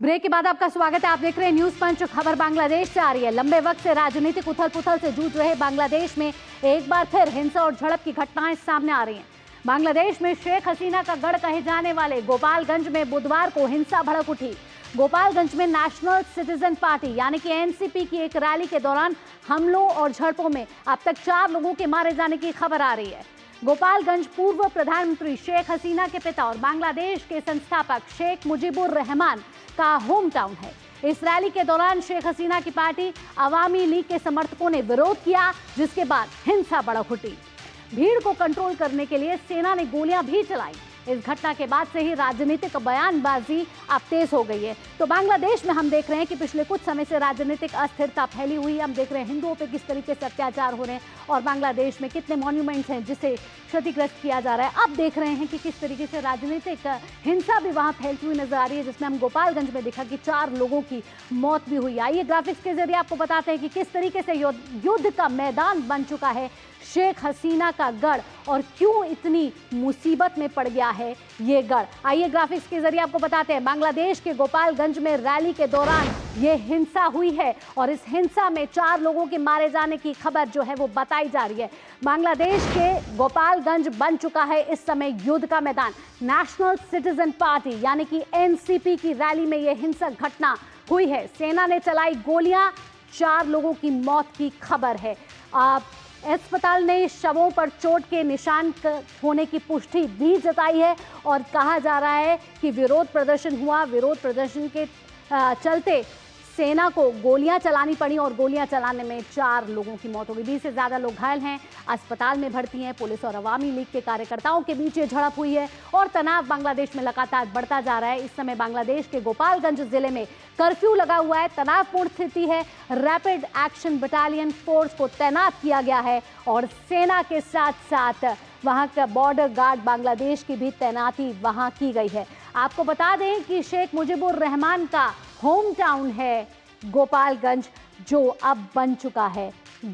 Break के बाद आपका स्वागत है। आप देख रहे हैं न्यूज पंच। खबर बांग्लादेश से आ रही है। लंबे वक्त से राजनीतिक उथल पुथल से जूझ रहे बांग्लादेश में एक बार फिर हिंसा और झड़प की घटनाएं सामने आ रही हैं। बांग्लादेश में शेख हसीना का गढ़ कहे जाने वाले गोपालगंज में बुधवार को हिंसा भड़क उठी। गोपालगंज में नेशनल सिटीजन पार्टी यानी कि एनसीपी की एक रैली के दौरान हमलों और झड़पों में अब तक 4 लोगों के मारे जाने की खबर आ रही है। गोपालगंज पूर्व प्रधानमंत्री शेख हसीना के पिता और बांग्लादेश के संस्थापक शेख मुजीबुर रहमान का होम टाउन है। इस रैली के दौरान शेख हसीना की पार्टी अवामी लीग के समर्थकों ने विरोध किया, जिसके बाद हिंसा भड़क उठी। भीड़ को कंट्रोल करने के लिए सेना ने गोलियां भी चलाई। इस घटना के बाद से ही राजनीतिक बयानबाजी अब तेज हो गई है। तो बांग्लादेश में हम देख रहे हैं कि पिछले कुछ समय से राजनीतिक अस्थिरता फैली हुई है। हम देख रहे हैं हिंदुओं पे किस तरीके से अत्याचार हो रहे हैं और बांग्लादेश में कितने मॉन्यूमेंट्स हैं जिसे क्षतिग्रस्त किया जा रहा है। अब देख रहे हैं कि किस तरीके से राजनीतिक हिंसा भी वहां फैलती हुई नजर आ रही है, जिसमें हम गोपालगंज में देखा कि 4 लोगों की मौत भी हुई। आइए ग्राफिक्स के जरिए आपको बताते हैं कि किस तरीके से युद्ध का मैदान बन चुका है शेख हसीना का गढ़ और क्यों इतनी मुसीबत में पड़ गया है ये गढ़। आइए ग्राफिक्स के जरिए आपको बताते हैं। बांग्लादेश के गोपालगंज में रैली के दौरान ये हिंसा हुई है और इस हिंसा में 4 लोगों के मारे जाने की खबर जो है वो बताई जा रही है। बांग्लादेश के गोपालगंज बन चुका है इस समय युद्ध का मैदान। नेशनल सिटीजन पार्टी यानी कि एनसीपी की रैली में यह हिंसक घटना हुई है। सेना ने चलाई गोलियां, 4 लोगों की मौत की खबर है। अस्पताल ने शवों पर चोट के निशान होने की पुष्टि भी जताई है और कहा जा रहा है कि विरोध प्रदर्शन हुआ। विरोध प्रदर्शन के चलते सेना को गोलियां चलानी पड़ी और गोलियां चलाने में 4 लोगों की मौत हो गई। 20 से ज़्यादा लोग घायल हैं, अस्पताल में भर्ती हैं। पुलिस और अवामी लीग के कार्यकर्ताओं के बीच ये झड़प हुई है और तनाव बांग्लादेश में लगातार बढ़ता जा रहा है। इस समय बांग्लादेश के गोपालगंज जिले में कर्फ्यू लगा हुआ है, तनावपूर्ण स्थिति है। रैपिड एक्शन बटालियन फोर्स को तैनात किया गया है और सेना के साथ साथ वहां का बॉर्डर गार्ड बांग्लादेश की भी तैनाती वहां की गई है। आपको बता दें कि शेख मुजीबुर रहमान का होम टाउन है गोपालगंज, जो अब बन चुका है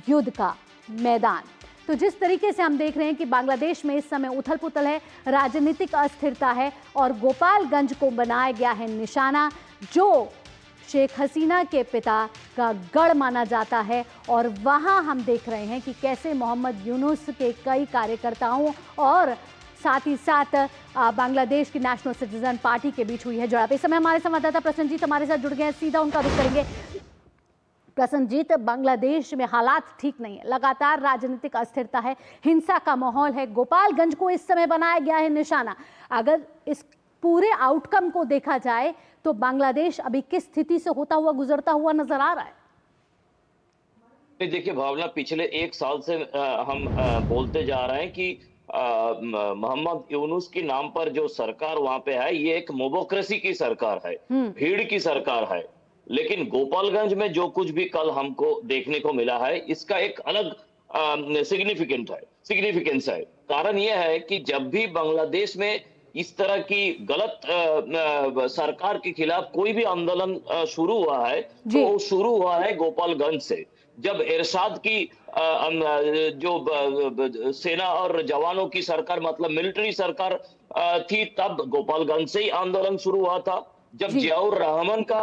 युद्ध का मैदान। तो जिस तरीके से हम देख रहे हैं कि बांग्लादेश में इस समय उथल पुथल है, राजनीतिक अस्थिरता है और गोपालगंज को बनाया गया है निशाना, जो शेख हसीना के पिता का गढ़ माना जाता है। और वहां हम देख रहे हैं कि कैसे मोहम्मद यूनुस के कई कार्यकर्ताओं और साथ ही साथ बांग्लादेश की नेशनल सिटीजन पार्टी के बीच हुई है झड़प। इस समय हमारे संवाददाता प्रसन्नजीत हमारे साथ जुड़ गए हैं, सीधा उनका रुख करेंगे। प्रसन्नजीत, बांग्लादेश में हालात ठीक नहीं है, लगातार राजनीतिक अस्थिरता है, हिंसा का माहौल है। गोपालगंज को इस समय बनाया गया है निशाना। अगर इस पूरे आउटकम को देखा जाए तो बांग्लादेश अभी किस स्थिति से होता हुआ गुजरता हुआ नजर आ रहा है? देखिए भावना, पिछले 1 साल से हम बोलते जा रहे हैं कि मोहम्मद यूनुस के नाम पर जो सरकार वहां पे है, ये एक मोबोक्रेसी की सरकार है, भीड़ की सरकार है। लेकिन गोपालगंज में जो कुछ भी कल हमको देखने को मिला है, इसका एक अलग सिग्निफिकेंस है। कारण यह है कि जब भी बांग्लादेश में इस तरह की गलत सरकार के खिलाफ कोई भी आंदोलन शुरू हुआ है, तो वो शुरू हुआ है गोपालगंज से। जब एरशाद की जो सेना और जवानों की सरकार, मतलब मिलिट्री सरकार थी, तब गोपालगंज से ही आंदोलन शुरू हुआ था। जब जियाउर रहमान का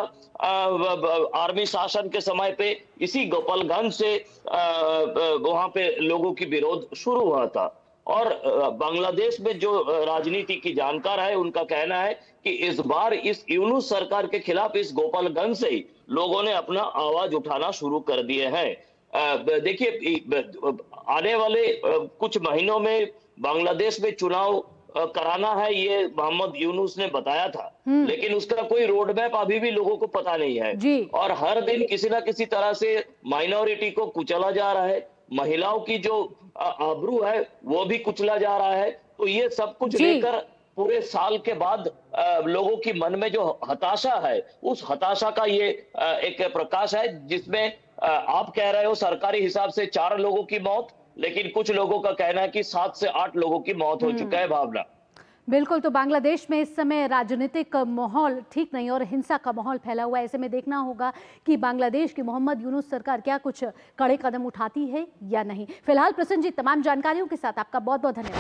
आर्मी शासन के समय पे इसी गोपालगंज से वहां पे लोगों की विरोध शुरू हुआ था। और बांग्लादेश में जो राजनीति की जानकार है, उनका कहना है कि इस बार इस यूनुस सरकार के खिलाफ इस गोपालगंज से ही लोगों ने अपना आवाज उठाना शुरू कर दिए हैं। देखिए, आने वाले कुछ महीनों में बांग्लादेश में चुनाव कराना है, ये मोहम्मद यूनुस ने बताया था, लेकिन उसका कोई रोड मैप अभी भी लोगों को पता नहीं है। और हर दिन किसी ना किसी तरह से माइनॉरिटी को कुचला जा रहा है, महिलाओं की जो आबरू है वो भी कुचला जा रहा है। तो ये सब कुछ लेकर पूरे साल के बाद लोगों की मन में जो हताशा है, उस हताशा का ये एक प्रकाश है, जिसमें आप कह रहे हो सरकारी हिसाब से 4 लोगों की मौत, लेकिन कुछ लोगों का कहना है कि 7 से 8 लोगों की मौत हो चुका है। भावना, बिल्कुल। तो बांग्लादेश में इस समय राजनीतिक माहौल ठीक नहीं और हिंसा का माहौल फैला हुआ है। ऐसे में देखना होगा कि बांग्लादेश की मोहम्मद यूनुस सरकार क्या कुछ कड़े कदम उठाती है या नहीं। फिलहाल प्रसन्नजीत, तमाम जानकारियों के साथ आपका बहुत बहुत धन्यवाद।